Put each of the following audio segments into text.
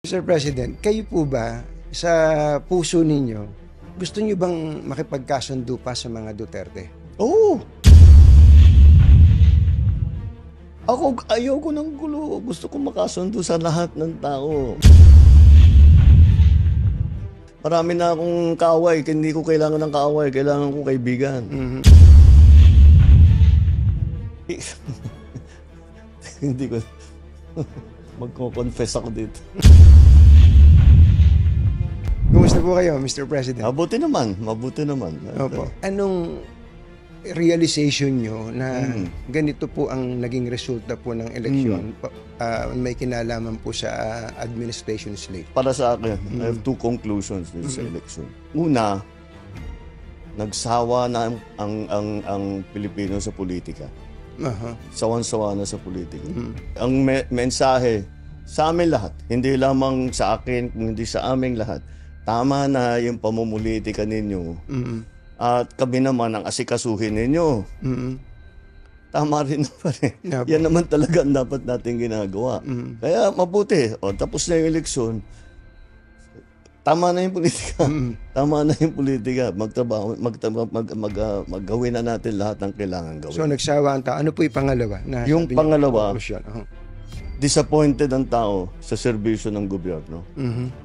Mr. President, kayo po ba sa puso ninyo, gusto niyo bang makipagkasundo pa sa mga Duterte? Oo. Ako, ayoko ng gulo. Gusto ko makasundo sa lahat ng tao. Marami na akong kaaway. Hindi ko kailangan ng kaaway. Kailangan ko kaibigan. Hindi ko... Magko-confess ako dito. Kumusta po kayo, Mr. President? Mabuti naman. Mabuti naman. Opo. Anong realization nyo na ganito po ang naging resulta po ng eleksyon? May kinalaman po sa administration slate? Para sa akin, I have two conclusions dito sa election. Una, nagsawa na ang Pilipino sa politika. Sawan-sawa na sa politika. Ang mensahe sa amin lahat, hindi lamang sa akin, hindi sa aming lahat, tama na yung pamumulitika ninyo. At kami naman ang asikasuhin ninyo. Tama rin naman eh. Yan naman talaga ang dapat natin ginagawa. Kaya mabuti. O, tapos na yung eleksyon. Tama na yung politika. Tama na yung politika. Maggawin na natin lahat ng kailangan gawin. So nagsawa ang tao. Ano po yung pangalawa? Yung pangalawa, disappointed ang tao sa serbisyo ng gobyerno.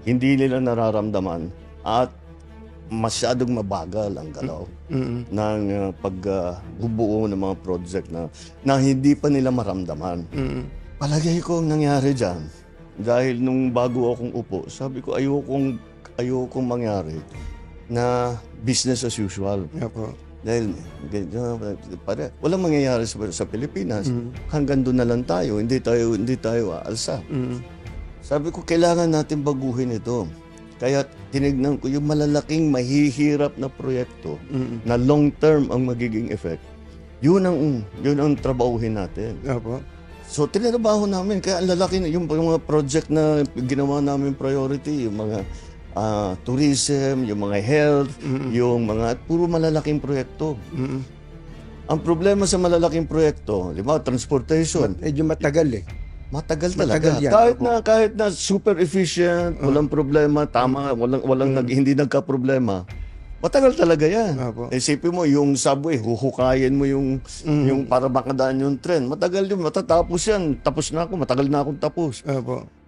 Hindi nila nararamdaman at masyadong mabagal ang galaw ng pagbubuo ng mga project na hindi pa nila maramdaman. Palagay ko ang nangyari dyan, dahil nung bago akong upo, sabi ko ayokong mangyari na business as usual. Dahil walang mangyayari sa Pilipinas. Hanggang doon na lang tayo. Hindi tayo aalsa. Sabi ko, kailangan natin baguhin ito. Kaya tinignan ko yung malalaking mahihirap na proyekto na long-term ang magiging effect. Yun ang trabahuhin natin. So, tinrabaho namin. Kaya ang lalaki, yung mga project na ginawa namin priority, yung mga tourism, yung mga health, yung mga puro malalaking proyekto. Ang problema sa malalaking proyekto, di ba, transportation. Medyo matagal eh. Matagal talaga. Kahit na super efficient, walang problema, tama, hindi nagka-problema. Matagal talaga yan. Isipin mo, yung subway, huhukayin mo yung para makadaan yung tren. Matagal yun, matatapos yan. Tapos na ako, matagal na akong tapos.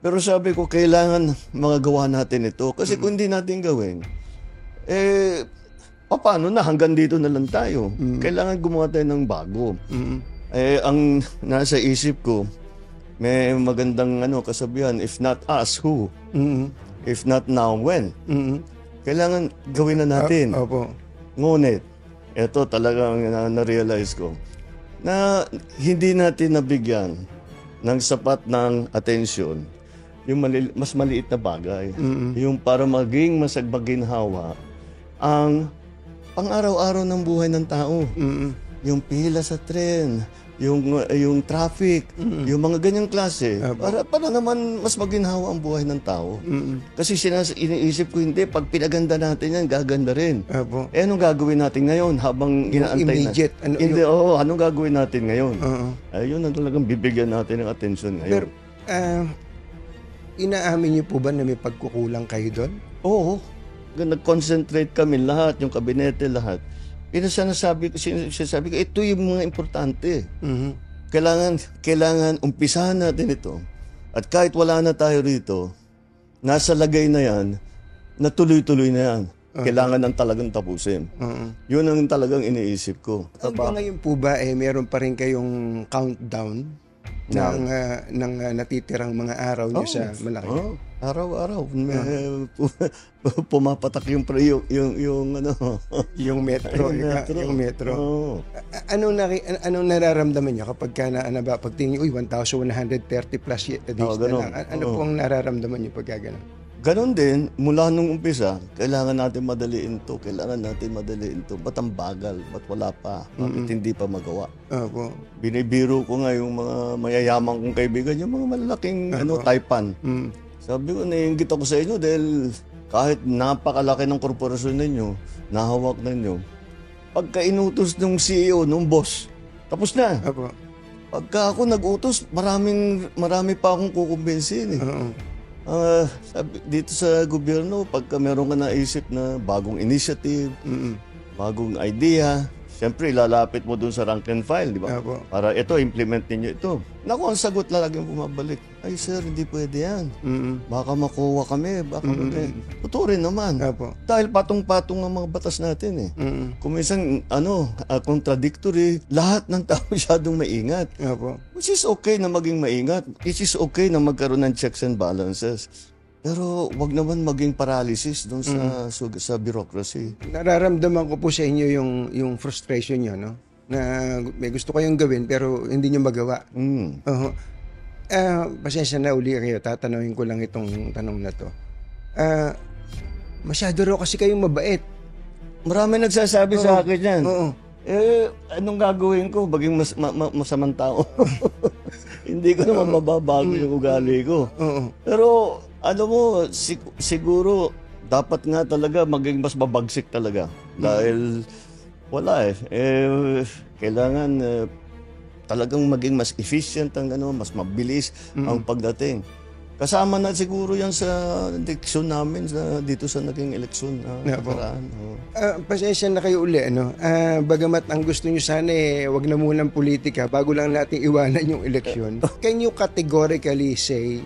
Pero sabi ko, kailangan magagawa natin ito. Kasi kung hindi natin gawin, paano na? Hanggang dito na lang tayo. Kailangan gumawa tayo ng bago. Ang nasa isip ko, may magandang kasabihan, if not us, who? If not now, when? Kailangan gawin na natin. Ngunit, ito talagang na-realize ko, na hindi natin nabigyan ng sapat ng atensyon yung mas maliit na bagay. Yung para maging masagbaginhawa ang pang-araw-araw ng buhay ng tao. Yung pila sa tren, yung traffic, yung mga ganyang klase, para naman mas maginhawa ang buhay ng tao. Kasi iniisip ko, hindi, pag pinaganda natin yan, gaganda rin. Anong gagawin natin ngayon habang inaantay immediate, na? Anong gagawin natin ngayon? Ayun ang talagang bibigyan natin ng atensyon ngayon. Pero, inaamin niyo po ba na may pagkukulang kayo doon? Oo. Nag-concentrate kami lahat, yung kabinete, lahat. Sinasabi ko, ito yung mga importante. Kailangan umpisahan natin ito. At kahit wala na tayo rito, nasa lagay na yan, na tuloy-tuloy na yan. Kailangan ng talagang tapusin. Yun ang talagang iniisip ko. Hanggang ngayon po ba, meron pa rin kayong countdown ng natitirang mga araw niyo sa Malacanang? Araw-araw. Pumapatak yung metro. Yung metro. Anong nararamdaman niyo kapag pagtingin niyo, 1,130 plus days na lang? Ano pong nararamdaman niyo pag gano'n? Ganon din, mula nung umpisa, kailangan natin madaliin to. Ba't ang bagal? Ba't wala pa? Bakit hindi pa magawa? Binibiro ko nga yung mga mayayamang kong kaibigan, yung mga malalaking Taipan. Sabi ko, naiinggit ako sa inyo dahil kahit napakalaki ng korporasyon ninyo, nahawak ninyo, pagka inutos ng CEO, ng boss, tapos na. Pagka ako nag-utos, marami pa akong kukumbinsin. Dito sa gobyerno, pagka meron ka naisip na bagong initiative, bagong idea, siyempre ilalapit mo dun sa rank and file, di ba? Apo. Para ito, implement ninyo ito. Naku, ang sagot laging bumabalik. Ay sir, hindi pwede yan. Baka makuha kami, baka totoo rin naman. Apo. Dahil patong-patong ang mga batas natin eh. Kung minsan, contradictory, lahat ng tao masyadong maingat. Apo. Which is okay na maging maingat. It is okay na magkaroon ng checks and balances. Pero wag naman maging paralysis doon sa bureaucracy. Nararamdaman ko po sa inyo yung frustration nyo, no? Na may gusto kayong gawin pero hindi nyo magawa. Pasensya na uli kayo, tatanungin ko lang itong tanong na to. Masyado raw kasi kayong mabait. Marami nagsasabi sa akin yan. Oo. Anong gagawin ko? Baging masamang tao. Hindi ko naman mababago yung ugali ko. Pero, siguro, dapat nga talaga maging mas mabagsik talaga. Dahil, wala kailangan talagang maging mas efficient ang mas mabilis ang pagdating. Kasama na siguro yan sa eleksyon namin dito sa naging eleksyon nakaraan. Pasensya na kayo uli, bagamat ang gusto nyo sana wag na munang politika bago lang natin iwanan yung eleksyon. Can you categorically say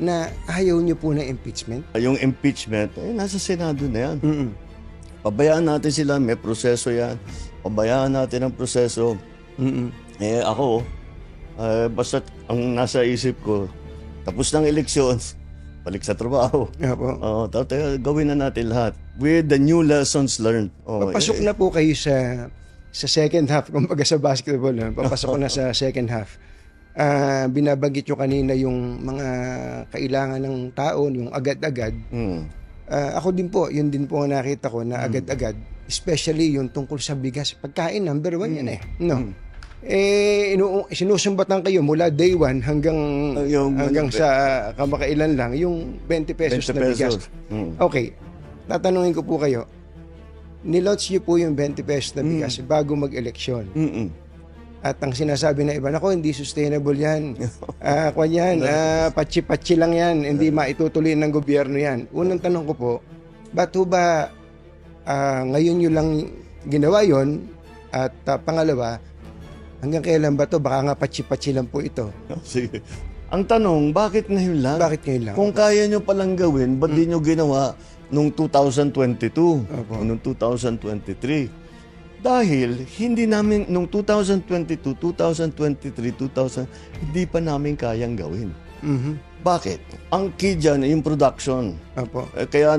na ayaw nyo po ng impeachment? Yung impeachment, nasa Senado na yan. Pabayaan natin sila, may proseso yan. Pabayaan natin ang proseso. Ako, basta ang nasa isip ko, tapos ng eleksyon, balik sa trabaho. Gawin na natin lahat. With the new lessons learned. Papasok na po kayo sa second half, kumbaga sa basketball. Papasok na sa second half. Binabanggit nyo kanina yung mga kailangan ng tao, yung agad-agad. Ako din po, yun din po ang nakita ko na agad-agad. Especially yung tungkol sa bigas. Pagkain, number 1 yan sinusumbatan kayo mula day 1 hanggang sa kamakailan lang yung 20 pesos na bigas. Okay, tatanungin ko po kayo, nilaunch nyo po yung 20 pesos na bigas bago mag-eleksyon. At ang sinasabi na iba, nako, hindi sustainable yan. Patsi-patsi lang yan, hindi maitutuloy ng gobyerno yan. Unang tanong ko po, ba't ba ngayon nyo lang ginawa yon? At pangalawa, hanggang kailan ba to? Baka nga patsi-patsi lang po ito. Sige. Ang tanong, bakit ngayon lang? Bakit ngayon lang? Kung kaya nyo palang gawin, ba't di nyo ginawa nung 2022 o nung 2023? Dahil hindi namin, nung 2022, 2023, hindi pa namin kayang gawin. Bakit? Ang key dyan, yung production. Kaya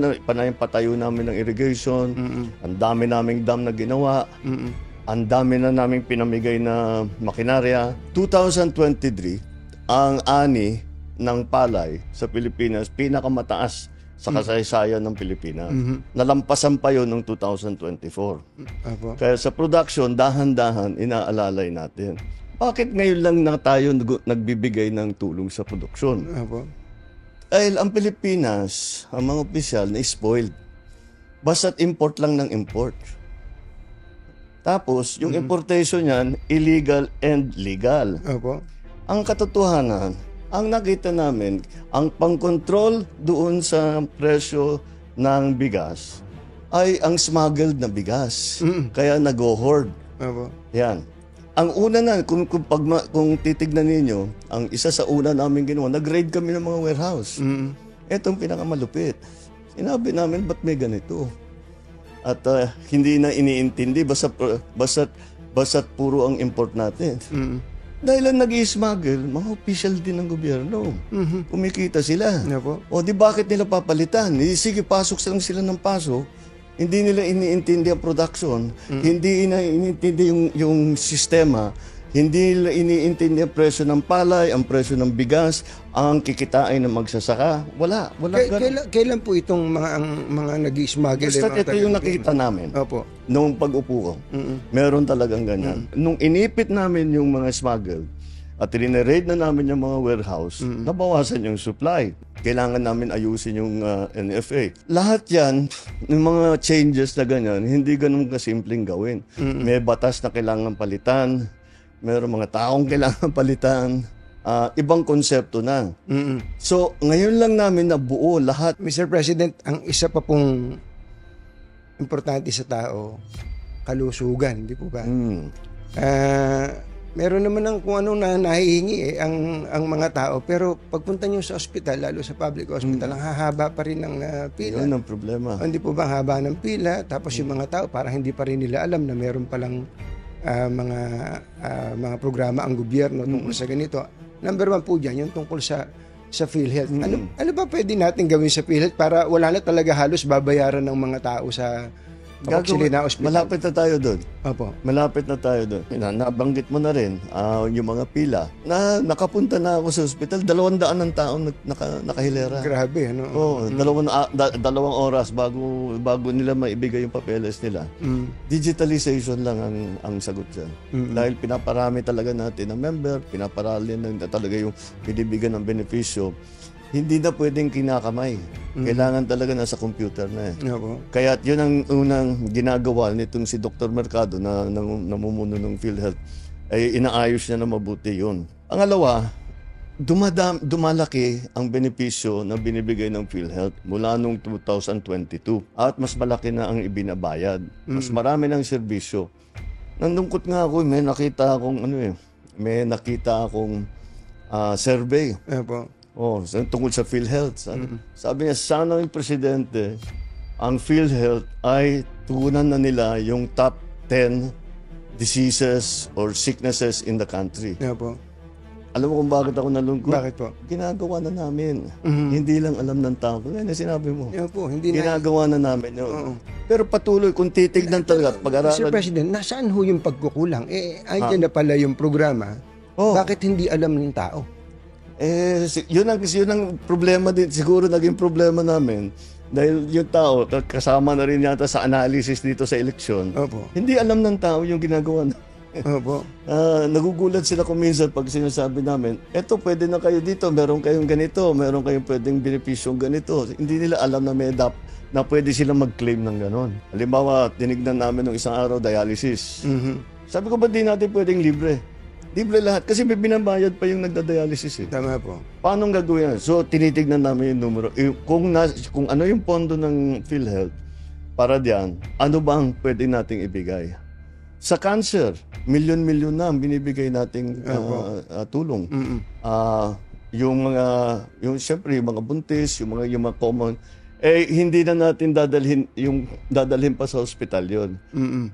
patayo namin ng irrigation, ang dami naming dam na ginawa, ang dami na naming pinamigay na makinarya. 2023, ang ani ng palay sa Pilipinas, pinakamataas sa kasaysayan ng Pilipinas. Nalampasan pa yun noong 2024. Kaya sa production, dahan-dahan, inaalalay natin. Bakit ngayon lang na tayo nagbibigay ng tulong sa produksyon? Dahil ang Pilipinas, ang mga opisyal, na-spoiled. Basta't import lang ng import. Tapos, yung importation niyan, illegal and legal. Ang katotohanan, ang nakita namin, ang pang-control doon sa presyo ng bigas ay ang smuggled na bigas. Kaya nag-hoard. Yan. Ang una na, kung titignan ninyo, ang isa sa una namin ginawa, nag-raid kami ng mga warehouse. Itong pinakamalupit. Sinabi namin, ba't may ganito? At hindi na iniintindi, basta't puro ang import natin. Dahil ang nag-i-smuggle, mga official din ng gobyerno. Kumikita sila. O di bakit nila papalitan? Sige, pasok lang sila ng pasok. Hindi nila iniintindi ang production. Hindi iniintindi yung sistema. Hindi nila iniintindi ang presyo ng palay, ang presyo ng bigas, ang kikitain ng magsasaka. Wala. Kailan po itong mga nag-i-smuggle? Basta ito yung nakita namin. Noong pag-upo ko. Meron talagang ganyan. Nung inipit namin yung mga smuggle at rineraid na namin yung mga warehouse, nabawasan yung supply. Kailangan namin ayusin yung NFA. Lahat yan, yung mga changes na ganyan, hindi ganun kasimpleng gawin. May batas na kailangan palitan. Meron mga taong kailangan palitan. ibang konsepto na. Mm-mm. So, ngayon lang namin nabuo lahat. Mr. President, ang isa pa pong importante sa tao, kalusugan, di po ba? Meron naman ng kung anong nahihingi ang mga tao, pero pagpunta nyo sa ospital, lalo sa public hospital, ang hahaba pa rin ng pila. Yun ang problema. Hindi po ba ang haba ng pila? Tapos yung mga tao, parang hindi pa rin nila alam na meron palang mga programa ang gobyerno tungkol sa ganito. Number 1 po dyan, yung tungkol sa PhilHealth. Ano ba pwede natin gawin sa PhilHealth para wala na talaga halos babayaran ng mga tao sa papaksilin na ospital? Malapit na tayo doon. Opo. Malapit na tayo doon. Nabanggit mo na rin yung mga pila. Nakapunta na ako sa ospital, 200 ng taong nakahilera. Grabe, ano? Oo, 2 oras bago nila maibigay yung papeles nila. Digitalization lang ang sagot dyan. Dahil pinaparami talaga natin ang member, pinaparami na talaga yung binibigyan ng benepisyo. Hindi na pwedeng kinakamay. Kailangan talaga nasa computer na eh. Opo. Kaya yun ang unang ginagawa nitong si Dr. Mercado na namumuno ng PhilHealth, ay inaayos niya na mabuti yun. Pangalawa, dumalaki ang benepisyo na binibigay ng PhilHealth mula noong 2022 at mas malaki na ang ibinabayad. Mas marami ng serbisyo. Nandungkot nga ako, may nakita akong survey. Opo. Tungkol sa PhilHealth. Sabi niya, sana yung presidente, ang PhilHealth ay tugunan na nila yung top 10 diseases or sicknesses in the country. Opo. Alam mo kung bakit ako nalungkot? Bakit po? Ginagawa na namin. Hindi lang alam ng tao. Yan ang sinabi mo. Opo, hindi Ginagawa na namin yun. Pero patuloy, kung titignan talaga, Mr. pag-aralan. President, nasaan ho yung pagkukulang? Andyan na pala yung programa. Bakit hindi alam ng tao? Yun ang problema din. Siguro naging problema namin. Dahil yung tao, kasama na rin yata sa analysis dito sa eleksyon. Opo. Hindi alam ng tao yung ginagawa na. Opo. Nagugulat sila kung minsan pag sinasabi namin, eto pwede na kayo dito, meron kayong ganito, meron kayong pwedeng benepisyong ganito. Hindi nila alam na na pwede silang mag-claim ng ganon. Halimbawa, tinignan namin ng isang araw, dialysis. Sabi ko, ba't di natin pwedeng libre? Libre lahat. Kasi may binabayad pa yung nagda-dialysis eh. Tama po. Paano gagawin yan? So, tinitignan namin yung numero. Kung ano yung pondo ng PhilHealth para diyan, ano ba ang pwede nating ibigay? Sa cancer, milyon-milyon na ang binibigay nating tulong. Siyempre, yung mga buntis, yung mga common, hindi na natin dadalhin pa sa ospital yon.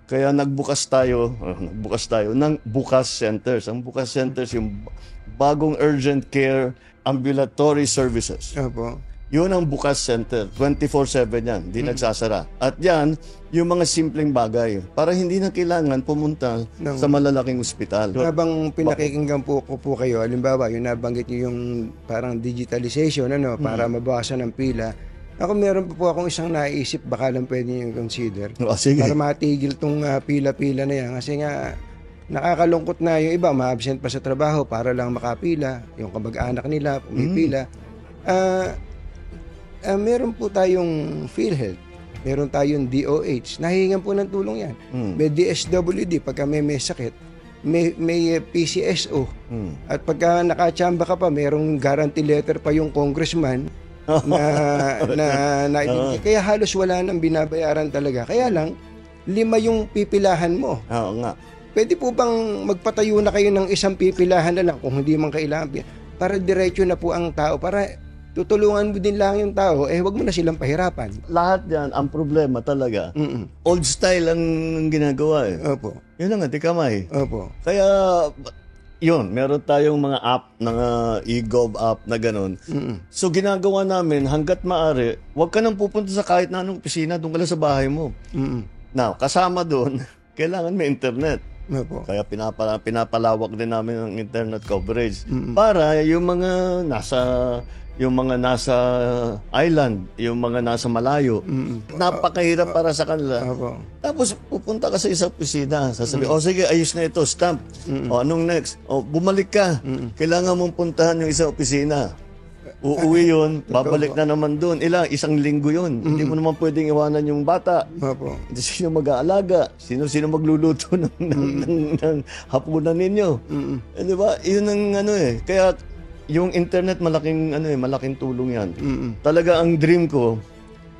Kaya nagbukas tayo ng Bukas Centers. Ang Bukas Centers, yung bagong urgent care ambulatory services. Opo. Yun ang Bukas Center. 24/7 yan. Hindi nagsasara. At yan, yung mga simpleng bagay. Para hindi na kailangan pumunta sa malalaking ospital. Habang pinakikinggan ko po kayo, halimbawa, yung nabanggit niyo yung parang digitalization, para mabawasan ang pila. Ako meron po akong isang naisip, baka lang pwede nyo consider. Sige. Para matigil tong pila-pila na yan. Kasi nga, nakakalungkot na yung iba, ma-absent pa sa trabaho para lang makapila. Yung kamag-anak nila, pumipila. Meron po tayong PhilHealth. Meron tayong DOH. Nahihingan po ng tulong yan. May DSWD, pagka may sakit. May PCSO. At pagka nakachamba ka pa, merong guarantee letter pa yung congressman kaya halos wala nang binabayaran talaga. Kaya lang, 5 yung pipilahan mo. Oo nga. Pwede po bang magpatayo na kayo ng isang pipilahan na lang kung hindi man kailangan para diretso na po ang tao, para tutulungan mo din lang yung tao, wag mo na silang pahirapan. Lahat yan, ang problema talaga. Old style ang ginagawa eh. Opo. Yun lang, di kamay. Opo. Kaya, yun, meron tayong mga app, e-gov app na gano'n. So, ginagawa namin, hanggat maaari, huwag ka nang pupunta sa kahit na anong opisina, doon ka lang sa bahay mo. Now, kasama doon, kailangan may internet. Opo. Kaya pinapalawak din namin ang internet coverage. Para yung mga nasa island, yung mga nasa malayo, napakahirap para sa kanila. Opo. Tapos pupunta ka sa isang opisina, sasabi, sige, ayos na ito, stamp. Anong next? Bumalik ka. Kailangan mong puntahan yung isang opisina. Uuwi yun, babalik na naman doon. Isang linggo yun. Hindi mo naman pwedeng iwanan yung bata. Opo. Sino mag-aalaga? Sino magluluto ng hapunan ninyo? Di ba? Yun ang Kaya yung internet malaking tulong yan. Talaga ang dream ko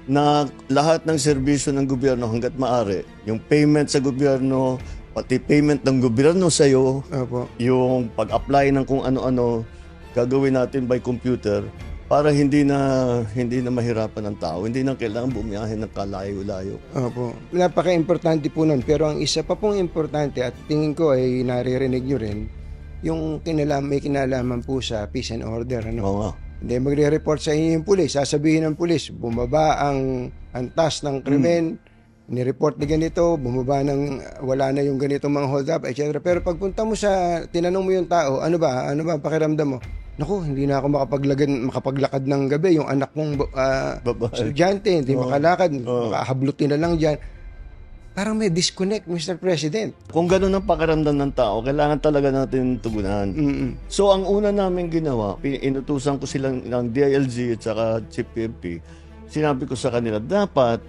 na lahat ng serbisyo ng gobyerno hangga't maaari, yung payment sa gobyerno, pati payment ng gobyerno sa iyo, yung pag-apply ng kung ano-ano, gagawin natin by computer para hindi na mahirapan ng tao. Hindi na kailangan bumiyahe ng kalayo-layo. Opo. Napaka-importante po nun. Pero ang isa pa pong importante at tingin ko ay naririnig nyo rin, yung may kinalaman po sa peace and order. Oo. Hindi magre-report sa inyo yung pulis. Sasabihin ng pulis, bumaba ang antas ng krimen, ni-report na ganito, bumaba wala na yung ganitong mga hold up, etc. Pero pagpunta mo tinanong mo yung tao, ano ba pakiramdam mo? Naku, hindi na ako makapaglakad ng gabi. Yung anak kong estudyante, hindi makalakad, makahablutin na lang dyan. Parang may disconnect, Mr. President. Kung gano'n ang pakiramdam ng tao, kailangan talaga natin tugunan. So, ang una namin ginawa, inutusan ko silang ng DILG at saka Chief PNP, sinabi ko sa kanila, dapat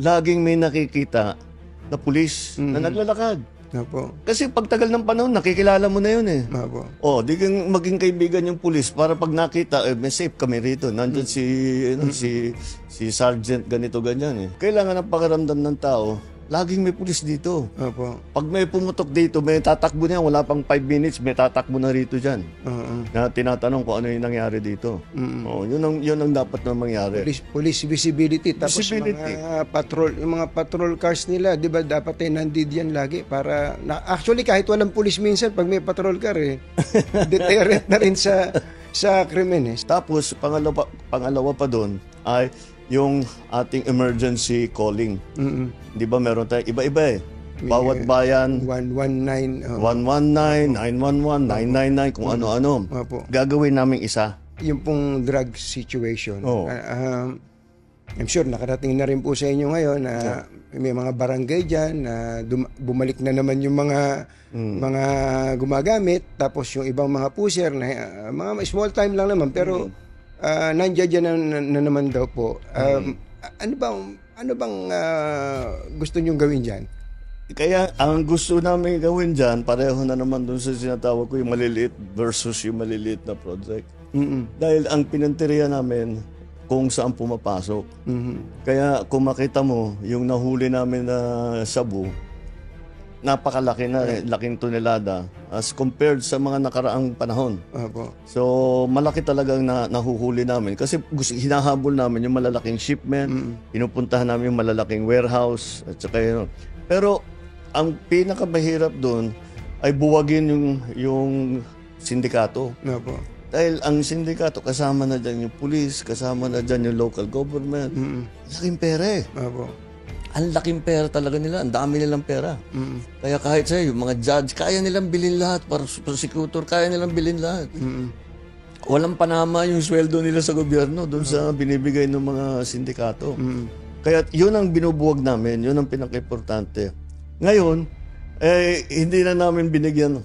laging may nakikita na pulis na naglalakad. Opo. Kasi pagtagal ng panahon, nakikilala mo na yun eh. Opo. Di kang maging kaibigan yung pulis para pag nakita, may safe kami rito. Nandun si Sergeant ganito ganyan eh. Kailangan ang pakiramdam ng tao, laging may pulis dito. Opo. Pag may pumutok dito, may tatakbo na yan. Wala pang 5 minutes, may tatakbo na rito dyan. Na tinatanong kung ano yung nangyari dito. Yun ang dapat na mangyari. Police visibility. Tapos yung mga patrol cars nila, di ba dapat nandid yan lagi para, actually kahit walang pulis minsan, pag may patrol car deterrent na rin sa krimen eh. Tapos, pangalawa pa doon ay yung ating emergency calling. Di ba meron tayo iba-iba eh. Bawat bayan 119 911, 999 kung ano-ano. Gagawin namin isa. Yung pong drug situation. I'm sure nakarating na rin po sa inyo ngayon na may mga barangay dyan na bumalik na naman yung mga gumagamit, tapos yung ibang mga pusher na mga small time lang naman pero nandiyan na naman daw po. Ano bang gusto nyong gawin dyan? Kaya ang gusto namin gawin dyan, pareho na naman dun sa sinatawag ko yung maliliit versus yung maliliit na project. Dahil ang pinanteriya namin kung saan pumapasok. Kaya kung makita mo, yung nahuli namin na sabu, napakalaki na, laking tonelada as compared sa mga nakaraang panahon. So, malaki talagang nahuhuli namin. Kasi hinahabol namin yung malalaking shipment, pinupuntahan namin yung malalaking warehouse, at saka yun. Pero, ang pinakamahirap doon ay buwagin yung sindikato. Dahil ang sindikato, kasama na dyan yung police, kasama na dyan yung local government. Laking pera eh. Ang laking pera talaga nila. Ang dami nilang pera. Kaya kahit sa'yo, yung mga judge, kaya nilang bilhin lahat. Para prosecutor, kaya nilang bilhin lahat. Walang panama yung sweldo nila sa gobyerno doon sa binibigay ng mga sindikato. Kaya yun ang binubuwag namin. Yun ang pinaka-importante. Ngayon, hindi na namin binigyan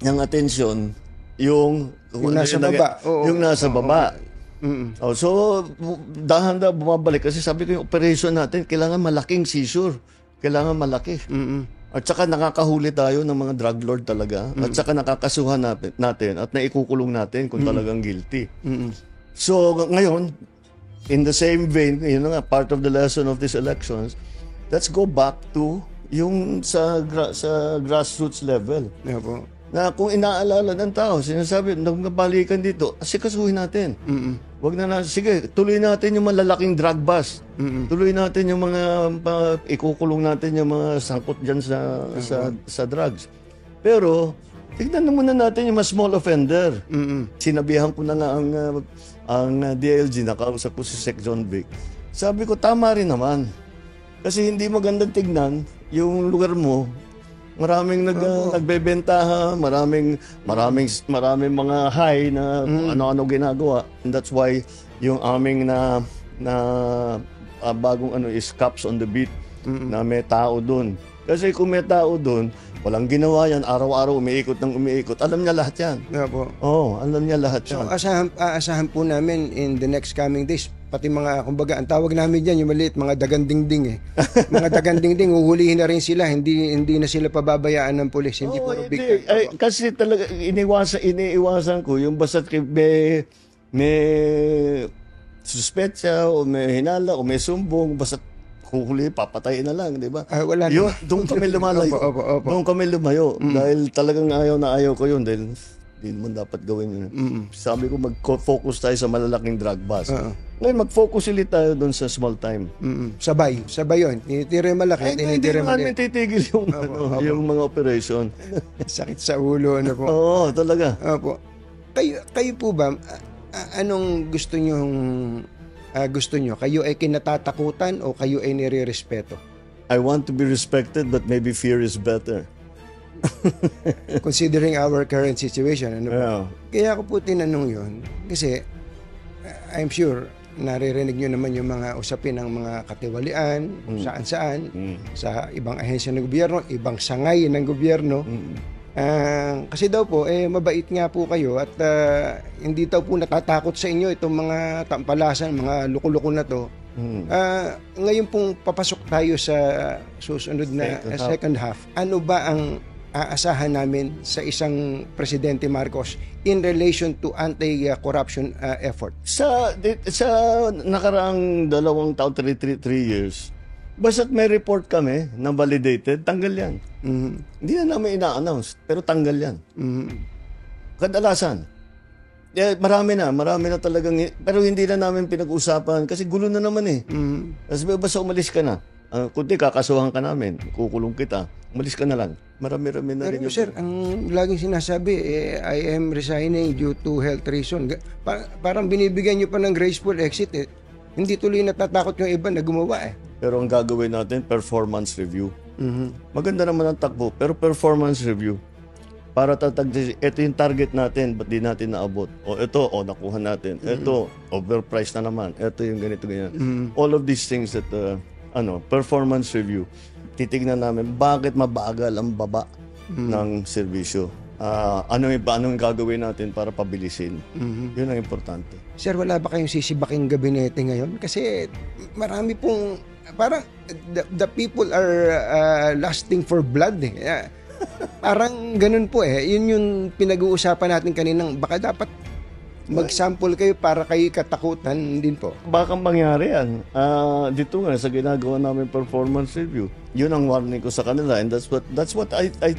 ng atensyon yung nasa baba. Yung nasa baba. So, dahan-dahan bumabalik. Kasi sabi ko yung operation natin, kailangan malaking seizure. Kailangan malaki. At saka nakakahuli tayo ng mga drug lord talaga. At saka nakakasuhan natin at naikukulong natin kung talagang guilty. So, ngayon, in the same vein, part of the lesson of these elections, let's go back to yung sa grassroots level. Na kung inaalala ng tao, sinasabi, nagbabalikan dito, asikasuhin natin. Wag na sige, tuloy natin yung malalaking drug bust. Tuloy natin yung ikukulong natin yung mga sangkot dyan sa drugs. Pero, tignan muna natin yung mga small offender. Sinabihan ko na nga ang DILG, nakausap ko si Sec. John Vic. Sabi ko, tama rin naman. Kasi hindi magandang tignan yung lugar mo. Maraming nagbebentaha, maraming mga high na ano-ano ginagawa. And that's why yung aming bagong is cops on the beat na may tao doon Kasi kung may tao doon, walang ginawa yan, araw-araw umiikot ng umiikot, alam niya lahat yan. Opo. Oo, alam niya lahat So, yan. aasahan po namin in the next coming days, pati mga, kumbaga, ang tawag namin dyan, yung maliit, mga dagandingding eh. Mga dagandingding, uhulihin na rin sila, hindi na sila pababayaan ng pulis, hindi Oo, puro big hindi. time. Ay, kasi talaga, iniiwasan ko, yung basta't may suspetsya, o may hinala, o may sumbong, basta't huhuli, papatayin na lang, di ba? Wala Yun, naman. doon kami lumalayo. Opo. Doon kami lumayo. Dahil talagang ayaw ko yun. Dahil hindi mo dapat gawin yun. Sabi ko, mag-focus tayo sa malalaking drug bust. Ngayon, mag-focus ulit tayo doon sa small time. Sabay yun. Tinitira yung malaki, Hindi tinitira yung naman maliit. titigil yung mga operation. Sakit sa ulo, ano po. Oo, talaga. Opo. Kayo po ba, anong gusto nyo? Kayo ay kinatatakutan o kayo ay nire-respeto? I want to be respected, but maybe fear is better. Considering our current situation, ano po? Yeah. Kaya ako po tinanong yun, kasi I'm sure naririnig nyo naman yung mga usapin ng mga katiwalian, saan-saan, sa ibang ahensya ng gobyerno, ibang sangay ng gobyerno. Kasi daw po, mabait nga po kayo at hindi daw po natatakot sa inyo itong mga tampalasan, mga luko-luko na to. Ngayon pong papasok tayo sa susunod na second half, ano ba ang aasahan namin sa isang Presidente Marcos in relation to anti-corruption effort? Sa nakaraang 2 taon, 3 years, basta't may report kami na validated, tanggal yan. Hindi na namin ina-announce, pero tanggal yan. Kadalasan. Marami na talagang, pero hindi na namin pinag-usapan kasi gulo na naman eh. Kasi basta umalis ka na. Kundi kakasuhan ka namin, kukulong kita, umalis ka na lang. Marami-rami na rin. Pero sir, ang laging sinasabi, I am resigning due to health reason. Parang binibigyan nyo pa ng graceful exit eh. Hindi tuloy natatakot yung iba na gumawa eh. Pero ang gagawin natin, performance review. Maganda naman ang takbo, pero performance review. Para ito yung target natin, ba't di natin naabot? O ito, nakuha natin. Ito, overpriced na naman. Ito yung ganito, ganyan. All of these things that, performance review. Titignan namin, bakit mabagal ang baba ng serbisyo? Anong gagawin natin para pabilisin? Yun ang importante. Sir, wala ba kayong sisibaking gabinete ngayon? Kasi marami pong, parang the people are lasting for blood eh. Parang ganun po eh. Yun yung pinag-uusapan natin kaninang, baka dapat mag-sample kayo para kayo katakutan din po. Baka mangyari yan. Dito nga, sa ginagawa namin performance review, yun ang warning ko sa kanila, and that's what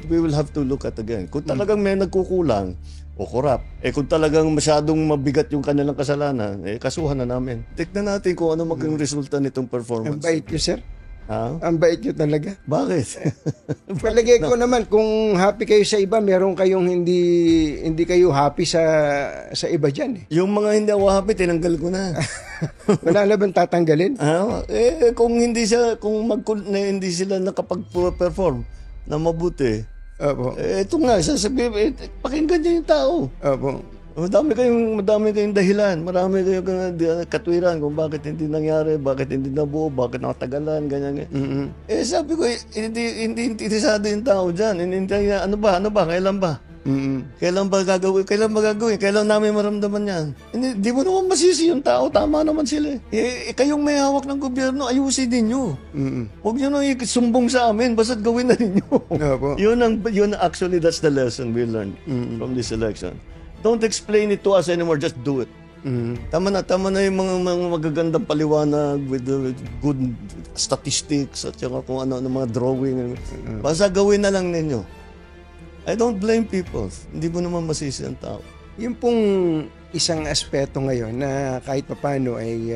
we will have to look at again. Kung talagang may nagkukulang o corrupt, kung talagang masyadong mabigat yung kanilang kasalanan, kasuhan na namin. Tignan natin kung ano maging resulta nitong performance. Ang bait nyo, sir. Ang bait nyo talaga. Bakit? Palagay ko naman, kung happy kayo sa iba, meron kayong hindi kayo happy sa iba dyan eh. Yung mga hindi ako happy, tinanggal ko na. Wala na bang tatanggalin? Kung hindi sila nakapag-perform na mabuti, Opo. ito nga, sasabihin, pakinggan niyo yung tao. Opo. Madami kayong dahilan, marami kayong katwiran kung bakit hindi nangyari, bakit hindi nabuo, bakit nakatagalan, ganyan. Sabi ko, hindi interesado yung tao dyan. Ano ba, kailan ba? Kailan ba gagawin? Kailan namin maramdaman yan? Hindi mo naman masisi yung tao, tama naman sila. Kayong may hawak ng gobyerno, ayusin ninyo. Huwag nyo nang isumbong sa amin, basta't gawin na ninyo. Yun actually, that's the lesson we learned from this election. Don't explain it to us anymore, just do it. Tama na yung mga magagandang paliwanag with good statistics at saka kung ano mga drawing. Basta gawin na lang ninyo. I don't blame people. Hindi mo naman masisi ang tao. Yung pong isang aspeto ngayon na kahit papano ay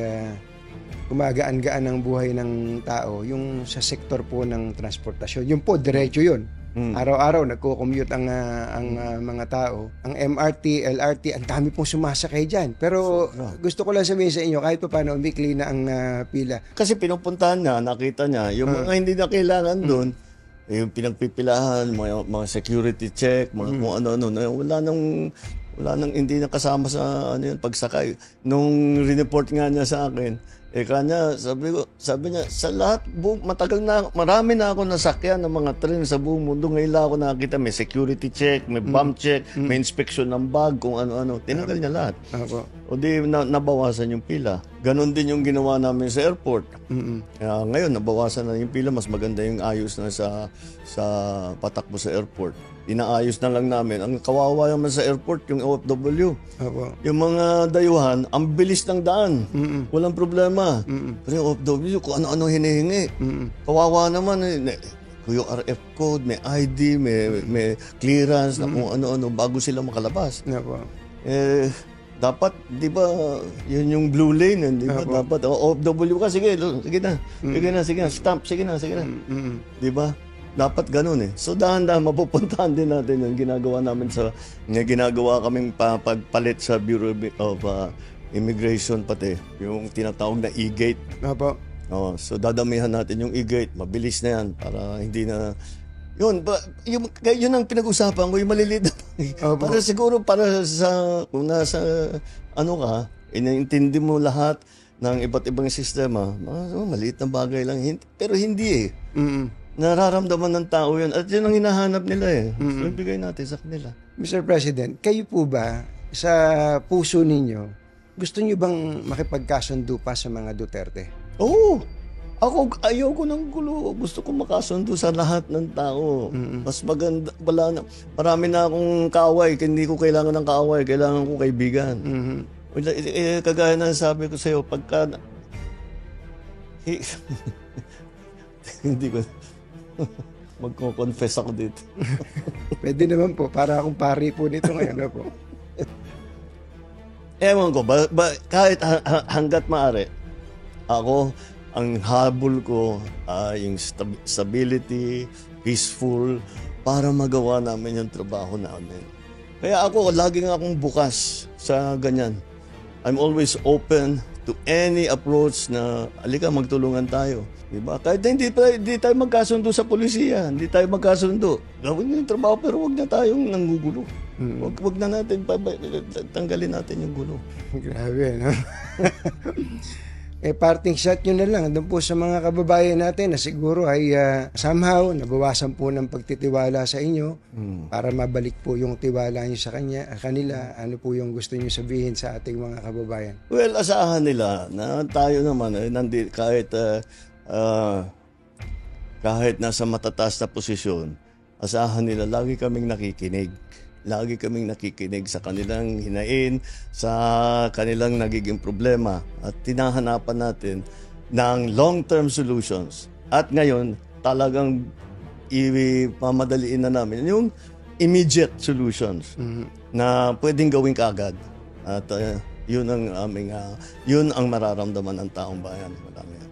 gumagaan-gaan ang buhay ng tao, yung sa sektor po ng transportasyon. Yung po, diretso yun. Araw-araw nagko-commute ang mga tao. Ang MRT, LRT, ang dami pong sumasakay dyan. Pero gusto ko lang sabihin sa inyo, kahit pa paano umikli na ang pila. Kasi pinupuntahan niya, nakita niya, yung mga hindi na kailangan doon, yung pinagpipilahan, mga security check, mga kung ano-ano, wala nang hindi na kasama sa pagsakay. Nung report nga niya sa akin, Kanya, sabi niya, sa lahat, matagal na, marami na ako nasakyan ng mga tren sa buong mundo. Ngayon lang ako nakakita, may security check, may bomb check, may inspection ng bag, kung ano-ano. Tinagal niya lahat. O di, nabawasan yung pila. Ganon din yung ginawa namin sa airport. Kaya ngayon, nabawasan na yung pila. Mas maganda yung ayos na sa patakbo sa airport. Inaayos na lang namin. Ang kawawa naman sa airport, yung OFW. Yung mga dayuhan, ang bilis ng daan. Walang problema. Pero yung OFW, kung ano-ano hinihingi. Kawawa naman. Yung RF code, may ID, may clearance, na kung ano-ano, bago sila makalabas. Dapat, di ba, yun yung blue lane, di ba? Dapat, OFW ka, sige na, stamp, sige na. Di ba? Dapat ganun eh. So dahan-dahan mapupuntahan din natin yung ginagawa namin ginagawa kaming pagpalit sa Bureau of Immigration pati. Yung tinatawag na e-gate. So dadamihan natin yung e-gate. Mabilis na yan para hindi na... Yun ang pinag-usapan ko, yung maliliit na para siguro kung nasa iniintindi mo lahat ng iba't ibang sistema, maliit na bagay lang. Pero hindi eh. Nararamdaman ng tao yun. At yun ang hinahanap nila eh. So, ibigay natin sa kanila. Mr. President, kayo po ba, sa puso ninyo, gusto niyo bang makipagkasundo pa sa mga Duterte? Oo. Ako, ayoko ng gulo. Gusto ko makasundo sa lahat ng tao. Mas maganda, marami na akong kaaway. Hindi ko kailangan ng kaaway. Kailangan ko kaibigan. Kagaya na sabi ko sa'yo, pagka... hindi ko... Magko-confess ako dito. Pwede naman po, para akong pari po nito ngayon po. Ewan ko, kahit hanggat maaari, ako, ang habol ko ay yung stability, peaceful, para magawa namin yung trabaho namin. Kaya ako, laging akong bukas sa ganyan. I'm always open to any approach na, alika, magtulungan tayo. Diba? Kahit hindi tayo magkasundo sa polisiya, hindi tayo magkasundo. Gawin yung trabaho pero wag na tayong nanggugulo. Wag na natin, tanggalin natin yung gulo. Grabe, no? Parting shot nyo na lang doon po sa mga kababayan natin na siguro ay somehow nabawasan po ng pagtitiwala sa inyo para mabalik po yung tiwala nyo sa kanila. Ano po yung gusto nyo sabihin sa ating mga kababayan? Well, asahan nila na tayo naman kahit nasa matataas na posisyon, asahan nila lagi kaming nakikinig. Lagi kaming nakikinig sa kanilang hinain, sa kanilang nagiging problema at tinahanapan natin ng long-term solutions. At ngayon, talagang ipamadaliin na namin yung immediate solutions na pwedeng gawin kaagad. At yun ang mararamdaman ng taong bayan. Marami.